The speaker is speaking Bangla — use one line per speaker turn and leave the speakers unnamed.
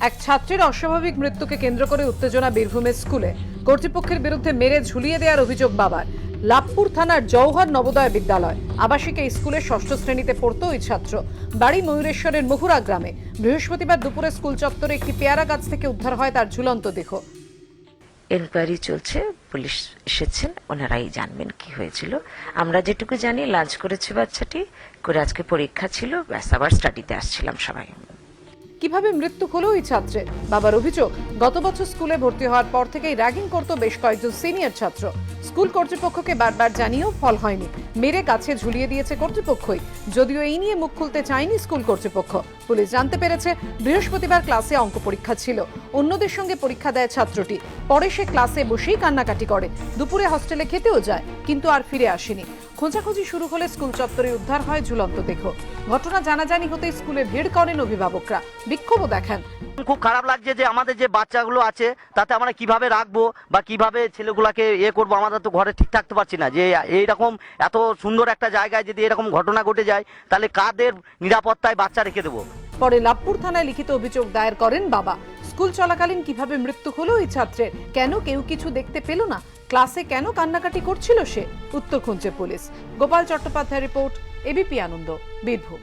এক ছাত্রের অস্বাভাবিক মৃত্যুকে কেন্দ্র করে উত্তেজনা বীরভূমের স্কুলে। কর্তৃপক্ষের বিরুদ্ধে মেরে ঝুলিয়ে দেওয়ার অভিযোগ বাবার। লাভপুর থানার জওহর নবোদয় বিদ্যালয় আবাসিক এই স্কুলে ষষ্ঠ শ্রেণীতে পড়তো ওই ছাত্র। বাড়ি ময়ূরেশ্বরের মহুরা গ্রামে। বৃহস্পতিবার দুপুরে স্কুল চত্বরে একটি পেয়ারা গাছ থেকে উদ্ধার হয় তার ঝুলন্ত দেহ।
এনকোয়ারি চলছে, পুলিশ এসেছেন, ওনারাই জানবেন কি হয়েছিল। আমরা যেটুকু জানি লাঞ্চ করেছে বাচ্চাটি, করে আজকে পরীক্ষা ছিল, ব্যাস আবার স্টাডিতে আসছিলাম সবাই।
কিভাবে মৃত্যু হলো ওই ছাত্রের? বাবার অভিযোগ, গত বছর স্কুলে ভর্তি হওয়ার পর থেকেই র্যাগিং করত বেশ কয়েকজন সিনিয়র ছাত্র। স্কুল কর্তৃপক্ষকে বারবার জানিয়েও ফল হয়নি। মেরে গাছে ঝুলিয়ে দিয়েছে কর্তৃপক্ষই। যদিও এই নিয়ে মুখ খুলতে চায়নি স্কুল কর্তৃপক্ষ। পুলিশ জানতে পেরেছে বৃহস্পতিবার ক্লাসে অঙ্ক পরীক্ষা ছিল। অন্যদের সঙ্গে পরীক্ষা দেয় ছাত্রটি। পরে সে ক্লাসে বসেই কান্নাকাটি করে। দুপুরে হস্টেলে খেতেও যায়, কিন্তু আর ফিরে আসেনি। খোঁজাখুঁজি শুরু হলে স্কুল চত্বরে উদ্ধার হয় ঝুলন্ত দেহ। ঘটনা জানাজানি হতে স্কুলে ভিড় করেন অভিভাবকরা, বিক্ষোভও দেখান।
খুব খারাপ লাগছে যে আমাদের যে বাচ্চাগুলো আছে তাতে আমরা কিভাবে রাখবো বা কিভাবে ছেলেগুলাকে করবো, আমরা তো ঘরে ঠিক থাকতে পারছি না। যে এইরকম এত সুন্দর একটা জায়গায় যদি এরকম ঘটনা ঘটে যায়, তাহলে কাদের নিরাপত্তায় বাচ্চা রেখে দেবো?
পরে লাভপুর থানায় লিখিত অভিযোগ দায়ের করেন বাবা। স্কুল চলাকালীন কিভাবে মৃত্যু হলো ওই ছাত্রের, কেন কেউ কিছু দেখতে পেল না, ক্লাসে কেন কান্নাকাটি করছিল সে, উত্তর খুঁজছে পুলিশ। Gopal Chattopadhyay report, ABP Ananda, Birbhum.